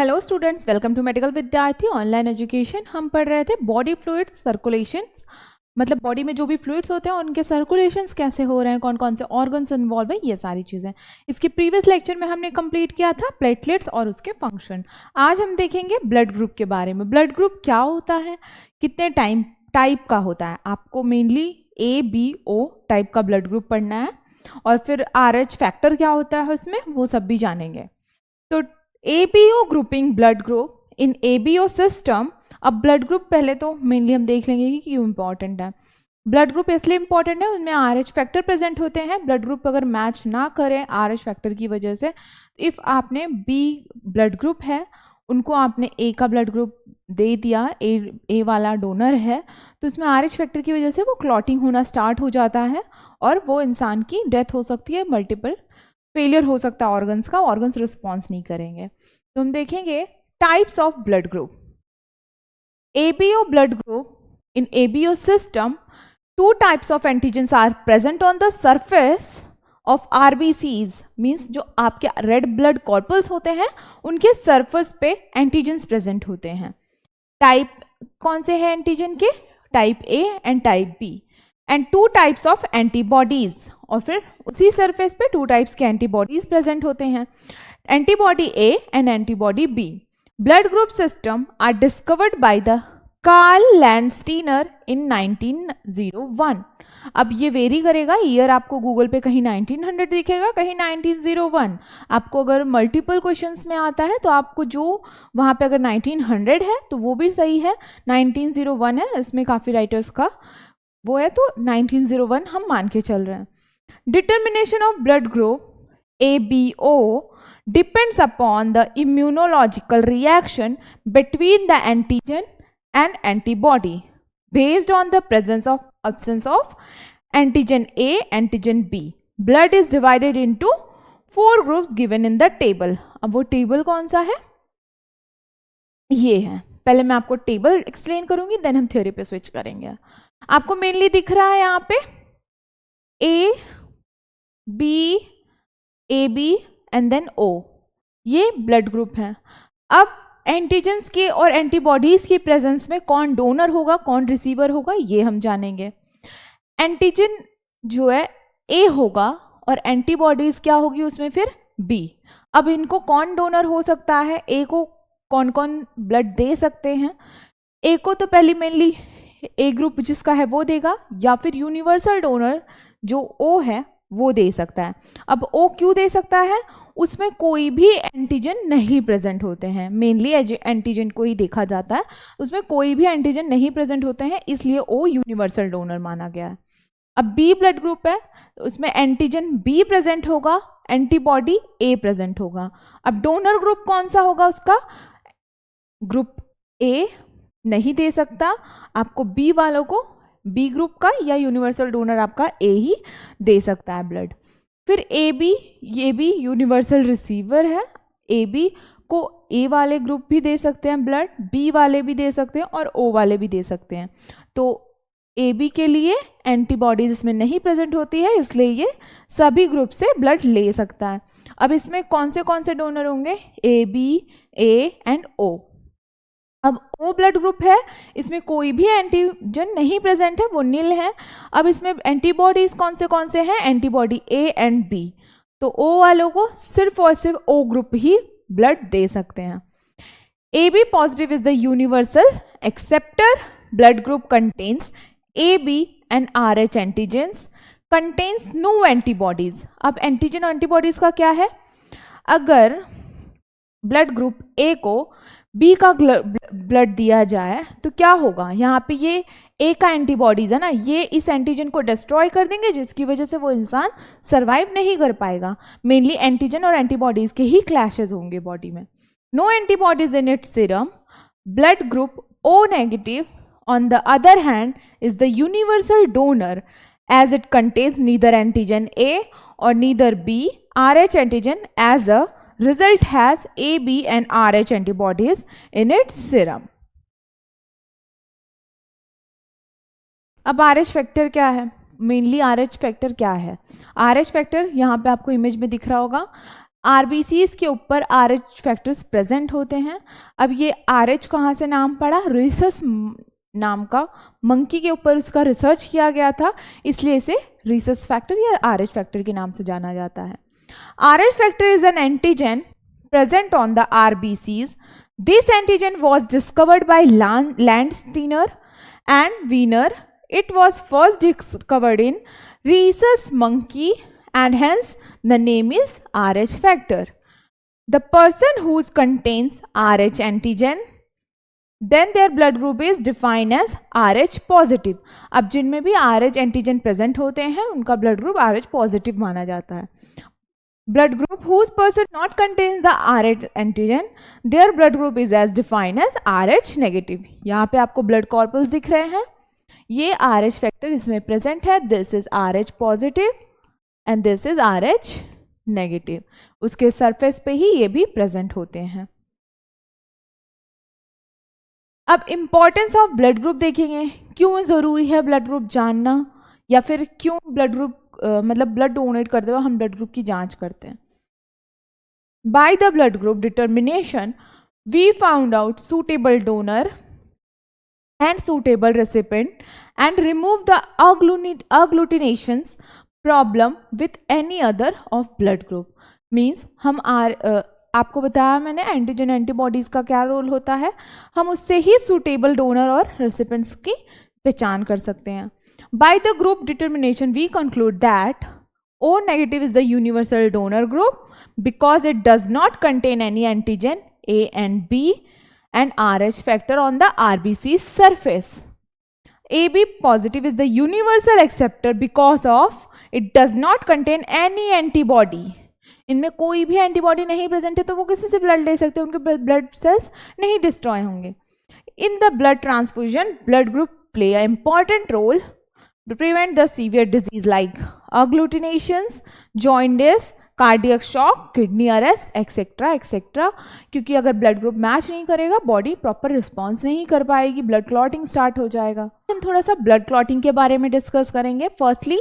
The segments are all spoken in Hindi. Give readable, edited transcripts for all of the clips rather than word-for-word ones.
Hello students, welcome to medical Vidyarthi online education. हम पढ़ रहे थे बॉडी फ्लूइड्स सर्कुलेशंस, मतलब बॉडी में जो भी फ्लूइड्स होते हैं उनके सर्कुलेशंस कैसे हो रहे हैं, कौन कौन से ऑर्गन्स इन्वॉल्व है, ये सारी चीज़ें। इसके प्रीवियस लेक्चर में हमने कंप्लीट किया था प्लेटलेट्स और उसके फंक्शन। आज हम देखेंगे ब्लड ग्रुप के बारे में। ब्लड ग्रुप क्या होता है, कितने टाइप का होता है। आपको मेनली ABO टाइप का ब्लड ग्रुप पढ़ना है और फिर RH फैक्टर क्या होता है उसमें, वो सब भी जानेंगे। तो ABO grouping blood group in ABO system. अब ब्लड ग्रुप पहले तो मेनली हम देख लेंगे कि क्यों इंपॉर्टेंट है। ब्लड ग्रुप इसलिए इंपॉर्टेंट है, उनमें RH फैक्टर प्रेजेंट होते हैं। ब्लड ग्रुप अगर मैच ना करें RH फैक्टर की वजह से, इफ़ आपने B ब्लड ग्रुप है, उनको आपने A का ब्लड ग्रुप दे दिया, A वाला डोनर है, तो उसमें RH फैक्टर की वजह से वो क्लॉटिंग होना स्टार्ट हो जाता है और वो इंसान की डेथ हो सकती है, मल्टीपल फेलियर हो सकता है ऑर्गन्स का, ऑर्गन्स रिस्पॉन्स नहीं करेंगे। तो हम देखेंगे types of blood group. ABO blood group in ABO system, two types of antigens are present on the surface of RBCs, means जो आपके रेड ब्लड कॉर्पल्स होते हैं उनके सरफेस पे एंटीजेंस प्रेजेंट होते हैं। टाइप कौन से हैं एंटीजन के? Type A and type B, and two types of antibodies, और फिर उसी सरफेस पे टू टाइप्स के एंटीबॉडीज प्रेजेंट होते हैं, antibody A and antibody B। Blood group system are discovered by the Karl Landsteiner in 1901। अब ये वेरी करेगा, ईयर आपको गूगल पे कहीं 1900 दिखेगा, कहीं 1901। आपको अगर मल्टीपल क्वेश्चंस में आता है तो आपको जो वहाँ पे अगर 1900 है तो वो भी सही है, 1901 है, इसमें काफ़ी राइटर्स का वो है, तो 1901 हम मान के चल रहे हैं। Determination of blood group ABO depends upon the immunological reaction between the antigen and antibody based on the presence of absence of antigen A, antigen B. Blood is divided into 4 groups given in the table. अब वो टेबल कौन सा है? ये है। पहले मैं आपको टेबल एक्सप्लेन करूंगी, देन हम थ्योरी पे स्विच करेंगे। आपको मेनली दिख रहा है यहाँ पे A, B, AB and then O, ये ब्लड ग्रुप है। अब एंटीजेंस के और एंटीबॉडीज की प्रेजेंस में कौन डोनर होगा, कौन रिसीवर होगा, ये हम जानेंगे। एंटीजन जो है A होगा और एंटीबॉडीज क्या होगी उसमें फिर B। अब इनको कौन डोनर हो सकता है, A को कौन कौन ब्लड दे सकते हैं? A को तो पहली मेनली A ग्रुप जिसका है वो देगा, या फिर यूनिवर्सल डोनर जो O है वो दे सकता है। अब O क्यों दे सकता है? उसमें कोई भी एंटीजन नहीं प्रेजेंट होते हैं, मेनली एंटीजन को ही देखा जाता है, उसमें कोई भी एंटीजन नहीं प्रेजेंट होते हैं, इसलिए O यूनिवर्सल डोनर माना गया है। अब B ब्लड ग्रुप है, उसमें एंटीजन B प्रेजेंट होगा, एंटीबॉडी A प्रेजेंट होगा। अब डोनर ग्रुप कौन सा होगा उसका? ग्रुप A नहीं दे सकता, आपको B वालों को B ग्रुप का या यूनिवर्सल डोनर आपका A ही दे सकता है ब्लड। फिर AB, ये भी यूनिवर्सल रिसीवर है, AB को A वाले ग्रुप भी दे सकते हैं ब्लड, B वाले भी दे सकते हैं और O वाले भी दे सकते हैं। तो AB के लिए एंटीबॉडीज इसमें नहीं प्रेजेंट होती है, इसलिए ये सभी ग्रुप से ब्लड ले सकता है। अब इसमें कौन से डोनर होंगे? AB, A and O। अब O ब्लड ग्रुप है, इसमें कोई भी एंटीजन नहीं प्रेजेंट है, वो नील है। अब इसमें एंटीबॉडीज कौन से हैं? Antibody A and B। तो O वालों को सिर्फ और सिर्फ O ग्रुप ही ब्लड दे सकते हैं। AB positive is the universal acceptor blood group contains AB and RH antigens, contains no antibodies. अब एंटीजन और एंटीबॉडीज का क्या है? अगर ब्लड ग्रुप A को B का ब्लड दिया जाए तो क्या होगा? यहाँ पे ये A का एंटीबॉडीज है ना, ये इस एंटीजन को डिस्ट्रॉय कर देंगे, जिसकी वजह से वो इंसान सरवाइव नहीं कर पाएगा। मेनली एंटीजन और एंटीबॉडीज के ही क्लैशेस होंगे बॉडी में। No antibodies in its serum. Blood group O negative on the other hand is the universal donor as it contains neither antigen A or neither B. RH antigen as a result has AB and RH antibodies in its serum. अब RH फैक्टर क्या है? मेनली RH फैक्टर क्या है? RH फैक्टर यहाँ पे आपको इमेज में दिख रहा होगा, आरबीसीज के ऊपर RH फैक्टर्स प्रेजेंट होते हैं। अब ये RH कहाँ से नाम पड़ा, रिसस नाम का मंकी के ऊपर उसका रिसर्च किया गया था, इसलिए इसे रिसस फैक्टर या RH फैक्टर के नाम से जाना जाता है। RH factor is an antigen present on the RBCs. This antigen was discovered by Landsteiner and Wiener. It was first discovered in rhesus monkey and hence the name is RH factor. The person who contains RH antigen, then their blood group is defined as RH positive. अब जिनमें भी RH एंटीजन प्रेजेंट होते हैं उनका ब्लड ग्रुप RH पॉजिटिव माना जाता है। Blood group whose person not contains the RH antigen, their blood group is as defined as RH negative. यहाँ पे आपको blood corpuscles दिख रहे हैं, ये RH factor इसमें present है, this is RH positive and this is RH negative. उसके surface पे ही ये भी present होते हैं। अब importance of blood group देखेंगे, क्यों ज़रूरी है blood group जानना, या फिर क्यों blood group मतलब ब्लड डोनेट करते हुए हम ब्लड ग्रुप की जांच करते हैं। By the blood group determination we found out suitable donor and suitable recipient and remove the agglutinations problem with any other of blood group. Means हम आपको बताया मैंने एंटीजन एंटीबॉडीज का क्या रोल होता है, हम उससे ही सुटेबल डोनर और रेसिपिएंट्स की पहचान कर सकते हैं। By the group determination, we conclude that O negative is the universal donor group because it does not contain any antigen A and B and RH factor on the RBC surface. AB positive is the universal acceptor because of it does not contain any antibody. इनमें कोई भी एंटीबॉडी नहीं प्रेजेंट है तो वो किसी से ब्लड ले सकते हैं, उनके ब्लड सेल्स नहीं डिस्ट्रॉय होंगे। In the blood transfusion blood group play a important role to prevent the severe disease like agglutinations, jaundice, cardiac shock, kidney arrest, etc. etc. क्योंकि अगर ब्लड ग्रुप मैच नहीं करेगा बॉडी प्रॉपर रिस्पॉन्स नहीं कर पाएगी, ब्लड क्लॉटिंग स्टार्ट हो जाएगा। हम थोड़ा सा ब्लड क्लॉटिंग के बारे में डिस्कस करेंगे। Firstly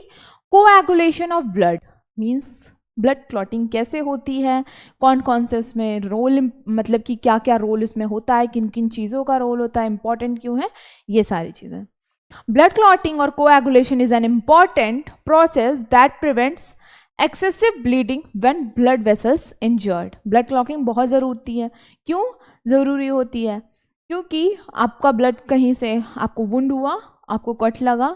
coagulation of blood means blood clotting कैसे होती है, कौन कौन से उसमें रोल, मतलब कि क्या क्या रोल उसमें होता है, किन किन चीज़ों का रोल होता है, इंपॉर्टेंट क्यों है, ये सारी चीज़ें। Blood clotting or coagulation is an important process that prevents excessive bleeding when blood vessels injured. Blood clotting बहुत ज़रूरी है। क्यों ज़रूरी होती है? क्योंकि आपका ब्लड कहीं से आपको वुंड हुआ, आपको कट लगा,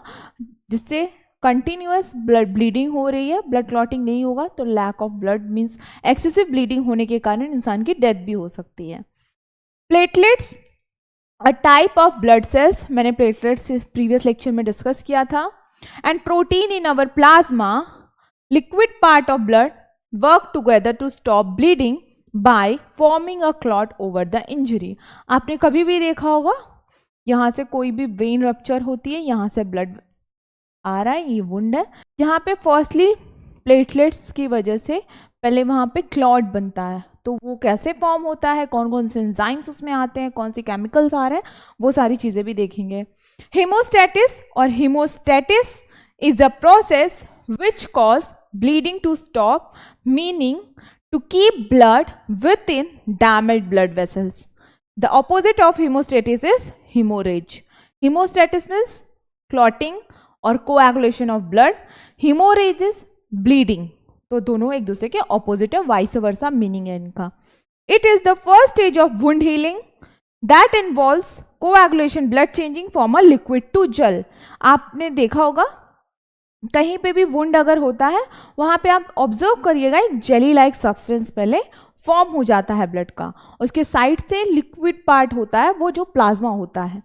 जिससे कंटिन्यूअस ब्लड ब्लीडिंग हो रही है, ब्लड क्लॉटिंग नहीं होगा तो lack of blood means excessive bleeding होने के कारण इंसान की डेथ भी हो सकती है। Platelets a type of blood cells, मैंने प्लेटलेट्स प्रीवियस लेक्चर में डिस्कस किया था। And protein in our plasma liquid part of blood work together to stop bleeding by forming a clot over the injury. आपने कभी भी देखा होगा यहाँ से कोई भी वेन रप्चर होती है, यहाँ से ब्लड आ रहा है, ये वुंड है, यहाँ पे फर्स्टली प्लेटलेट्स की वजह से पहले वहाँ पे क्लॉट बनता है। तो वो कैसे फॉर्म होता है, कौन कौन से एंजाइम्स उसमें आते हैं, कौन से केमिकल्स आ रहे हैं, वो सारी चीज़ें भी देखेंगे। हेमोस्टेटिस और hemostasis is a process which cause bleeding to stop, meaning to keep blood within damaged blood vessels. The opposite of hemostasis is hemorrhage. Hemostasis means clotting और coagulation of blood. Hemorrhage is bleeding. तो दोनों एक दूसरे के ऑपोजिट है, वाइस वर्सा मीनिंग है इनका। It is the first stage of wound healing that involves coagulation, blood changing from a liquid to gel. आपने देखा होगा कहीं पे भी वुंड अगर होता है वहां पे आप ऑब्जर्व करिएगा एक जेली लाइक सब्सटेंस पहले फॉर्म हो जाता है ब्लड का, उसके साइड से लिक्विड पार्ट होता है वो जो प्लाज्मा होता है।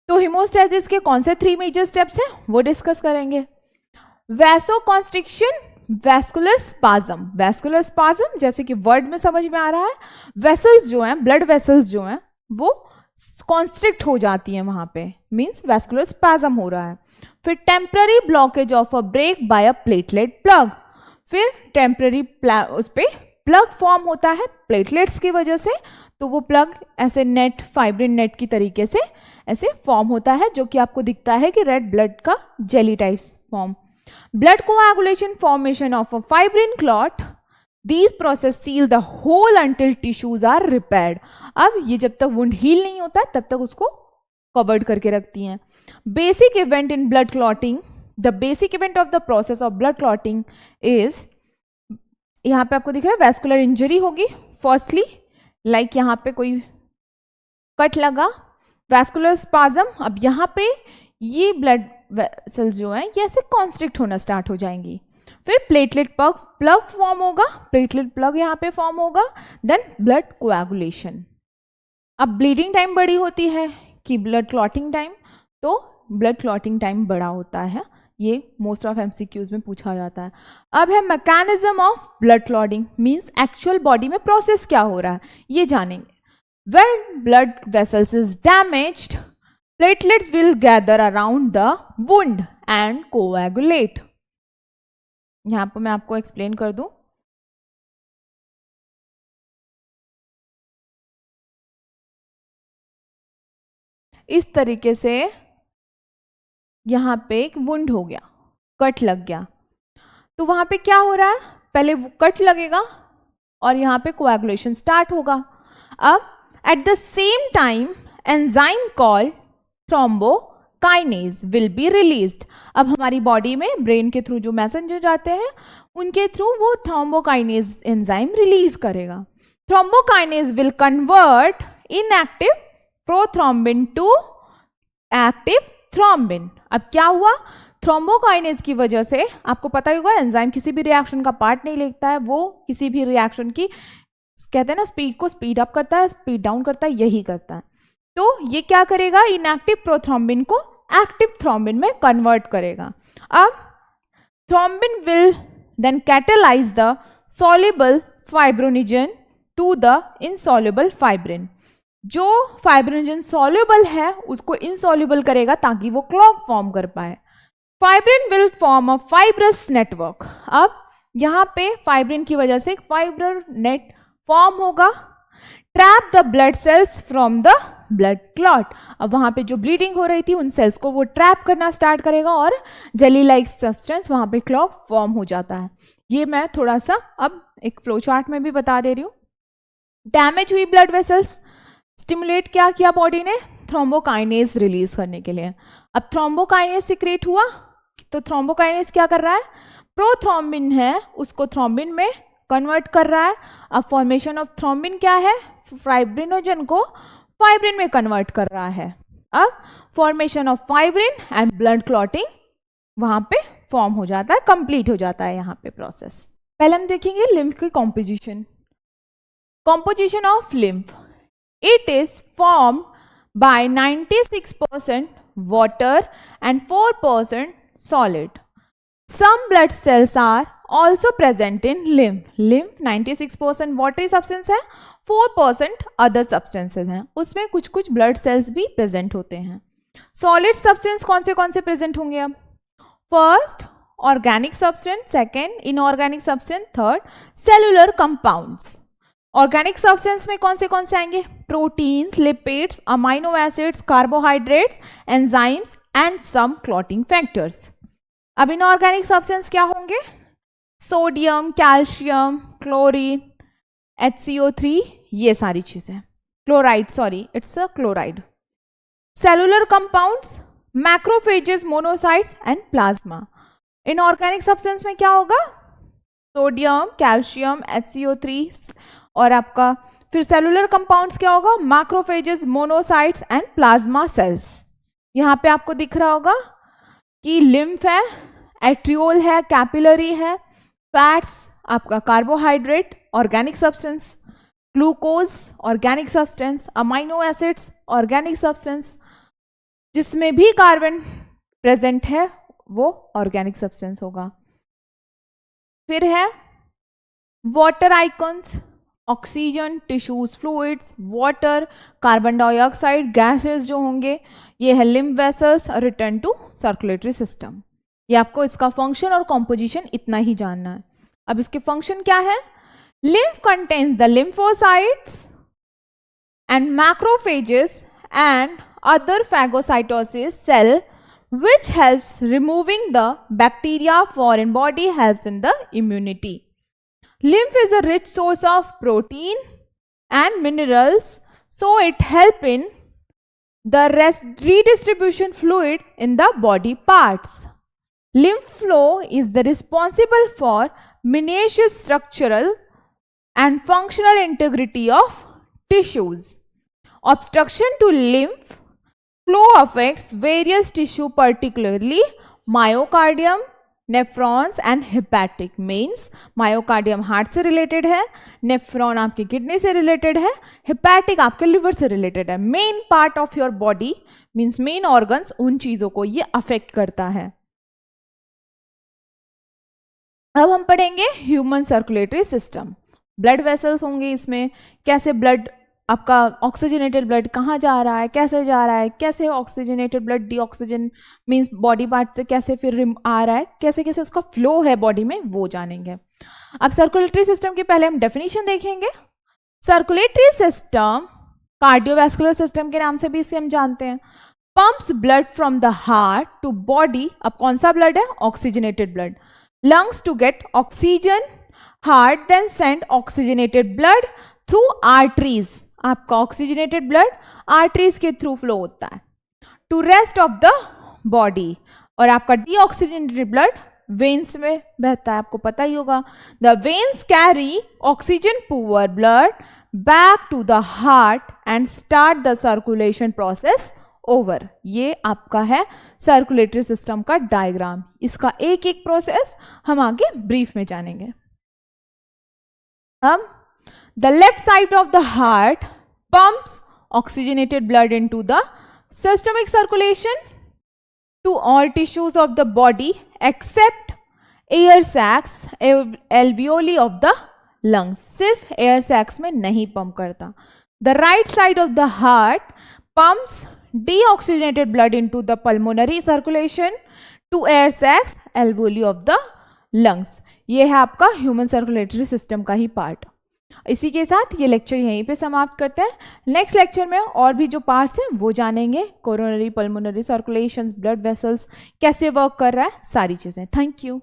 तो हीमोस्टेसिस के कौन से 3 मेजर स्टेप्स हैं वो डिस्कस करेंगे। Vasoconstriction, vascular spasm. Vascular spasm जैसे कि वर्ड में समझ में आ रहा है, वेसल्स जो हैं, ब्लड वेसल्स जो हैं वो कॉन्स्ट्रिक्ट हो जाती हैं वहां पे, मींस वैस्कुलर स्पाज्म हो रहा है। फिर temporary blockage of a break by a platelet plug, फिर टेम्पररी उस पे प्लग फॉर्म होता है प्लेटलेट्स की वजह से, तो वो प्लग ऐसे नेट, फाइब्रिन नेट की तरीके से ऐसे फॉर्म होता है जो कि आपको दिखता है कि रेड ब्लड का jelly type form. Blood coagulation, formation of a fibrin clot These process seal the hole until tissues are repaired. अब ये जब तक वुंड हील नहीं होता तब तक उसको कवर्ड करके रखती हैं. Basic event in blood clotting, the basic event of the process of blood clotting is, यहाँ पे आपको दिख रहा है वैस्कुलर इंजरी होगी. फर्स्टली लाइक यहाँ पे कोई कट लगा, वैस्कुलर स्पाज्म. अब यहाँ पे ये ब्लड वेसल्स जो हैं ये ऐसे कॉन्स्ट्रिक्ट होना स्टार्ट हो जाएंगी. फिर प्लेटलेट प्लग फॉर्म होगा, प्लेटलेट प्लग यहाँ पे फॉर्म होगा. Then blood coagulation. अब ब्लीडिंग टाइम बड़ी होती है कि ब्लड क्लॉटिंग टाइम, तो ब्लड क्लॉटिंग टाइम बड़ा होता है. ये मोस्ट ऑफ एमसीक्यूज में पूछा जाता है. अब है mechanism of blood clotting, means actual body में प्रोसेस क्या हो रहा है ये जानेंगे. When blood vessels is damaged, platelets will gather around the wound and coagulate. यहां पर मैं आपको एक्सप्लेन कर दूं. इस तरीके से यहां पे एक वुंड हो गया, कट लग गया, तो वहां पे क्या हो रहा है, पहले कट लगेगा और यहां पे कोएगुलेशन स्टार्ट होगा. अब at the same time enzyme call thrombokinase will be released. अब हमारी बॉडी में ब्रेन के थ्रू जो मैसेंजर जाते हैं उनके थ्रू वो थ्रोम्बोकाइनेज एंजाइम रिलीज करेगा. Thrombokinase will convert inactive prothrombin to active thrombin. अब क्या हुआ, थ्रोम्बोकाइनेज की वजह से आपको पता ही होगा एंजाइम किसी भी रिएक्शन का पार्ट नहीं लेता है, वो किसी भी रिएक्शन की कहते हैं ना स्पीड को स्पीड अप करता है, स्पीड डाउन करता है, यही करता है. तो ये क्या करेगा, इनएक्टिव प्रोथ्रोम्बिन को एक्टिव थ्रोम्बिन में कन्वर्ट करेगा. अब thrombin will then catalyse the soluble fibrinogen to the insoluble fibrin. जो फाइब्रोनिजन सॉल्युबल है उसको इनसॉल्युबल करेगा ताकि वो क्लॉट फॉर्म कर पाए. Fibrin will form a fibrous network. अब यहाँ पे फाइब्रिन की वजह से एक फाइब्रर नेट फॉर्म होगा. Trap the blood cells from the blood clot. अब वहां पे जो ब्लीडिंग हो रही थी उन सेल्स को वो ट्रैप करना स्टार्ट करेगा और जेली लाइक सब्सटेंस वहां पे क्लॉट फॉर्म हो जाता है. ये मैं थोड़ा सा अब एक फ्लो चार्ट में भी बता दे रही हूँ. डैमेज हुई ब्लड वेसल्स, स्टिमुलेट क्या किया बॉडी ने, थ्रोम्बोकाइनेज रिलीज करने के लिए. अब थ्रोम्बोकाइनेज सिक्रेट हुआ तो थ्रोम्बोकाइनेज क्या कर रहा है, प्रोथ्रोम्बिन है उसको थ्रोम्बिन में कन्वर्ट कर रहा है. अब फॉर्मेशन ऑफ थ्रोम्बिन क्या है, फाइब्रिनोजन को फाइब्रिन में कन्वर्ट कर रहा है. अब formation of fibrin and blood clotting वहां पे फॉर्म हो जाता है, कंप्लीट हो जाता है यहाँ पे प्रोसेस. पहले हम देखेंगे लिम्फ की composition. Composition of lymph, it is formed by 96% water and 4% solid. Some blood cells are also present in lymph. Lymph 96% watery substance है, 4% other substances हैं. उसमें कुछ कुछ blood cells भी present होते हैं. Solid substance कौन से present होंगे अब? First, organic substance. Second, inorganic substance. Third, cellular compounds. Organic substance में कौन से आएंगे? Proteins, lipids, amino acids, carbohydrates, enzymes and some clotting factors. अब इनऑर्गेनिक सब्सटेंस क्या होंगे, सोडियम, कैल्शियम, क्लोरीन, HCO3, ये सारी चीजें. Chloride, sorry it's a chloride. Cellular compounds, macrophages, monocytes and plasma. Inorganic substance में क्या होगा, सोडियम, कैल्शियम, HCO3 और आपका फिर सेलुलर कंपाउंड्स क्या होगा, macrophages, monocytes and plasma cells. यहाँ पे आपको दिख रहा होगा कि लिम्फ है, एट्रियोल है, कैपिलरी है, फैट्स आपका carbohydrate, organic substance, glucose organic substance, amino acids organic substance, जिसमें भी कार्बन प्रेजेंट है वो ऑर्गेनिक सब्सटेंस होगा. फिर है water icons, oxygen, tissues, fluids, water, carbon dioxide, gases जो होंगे, ये है lymph vessels, return to circulatory system. ये आपको इसका फंक्शन और कॉम्पोजिशन इतना ही जानना है. अब इसके फंक्शन क्या है, lymph contains the lymphocytes and macrophages and other phagocytosis cell which helps removing the bacteria. Foreign body helps in the immunity. lymph is a rich source of protein and minerals, so it help in the redistribution fluid in the body parts. Lymph flow is the responsible for maintaining structural and functional integrity of tissues. Obstruction to lymph flow affects various tissue, particularly myocardium, nephrons and hepatic. Means myocardium heart से रिलेटेड है, नेफ्रॉन आपकी किडनी से रिलेटेड है, हेपैटिक आपके लिवर से रिलेटेड है. Main part of your body means main organs, उन चीजों को ये अफेक्ट करता है. अब हम पढ़ेंगे human circulatory system. Blood vessels होंगे इसमें, कैसे ब्लड आपका ऑक्सीजनेटेड ब्लड कहाँ जा रहा है, कैसे जा रहा है, कैसे oxygenated blood डीऑक्सीजन means body part से कैसे फिर आ रहा है, कैसे कैसे उसका फ्लो है बॉडी में, वो जानेंगे. अब सर्कुलेटरी सिस्टम की पहले हम डेफिनेशन देखेंगे. सर्कुलेटरी सिस्टम कार्डियोवैस्कुलर सिस्टम के नाम से भी इसे हम जानते हैं. Pumps blood from the heart to body. अब कौन सा ब्लड है? Oxygenated blood. Lungs to get oxygen. Heart then send oxygenated blood through arteries. आपका ऑक्सीजनेटेड ब्लड आर्टरीज के थ्रू फ्लो होता है to rest of the body. और आपका डीऑक्सीजनेटेड ब्लड वेन्स में बहता है, आपको पता ही होगा. The veins carry oxygen poor blood back to the heart and start the circulation process over. ये आपका है सर्कुलेटरी सिस्टम का डायग्राम. इसका एक एक प्रोसेस हम आगे ब्रीफ में जानेंगे. अब the left side of the heart pumps oxygenated blood into the systemic circulation to all tissues of the body except air sacs, alveoli of the lungs. सिर्फ air sacs में नहीं पंप करता. The right side of the heart pumps deoxygenated blood into the pulmonary circulation to air sacs, alveoli of the lungs. ये है आपका ह्यूमन सर्कुलेटरी सिस्टम का ही पार्ट. इसी के साथ ये लेक्चर यहीं पे समाप्त करते हैं. नेक्स्ट लेक्चर में और भी जो पार्ट्स हैं वो जानेंगे. Coronary, pulmonary circulations, blood vessels कैसे वर्क कर रहा है, सारी चीज़ें. Thank you.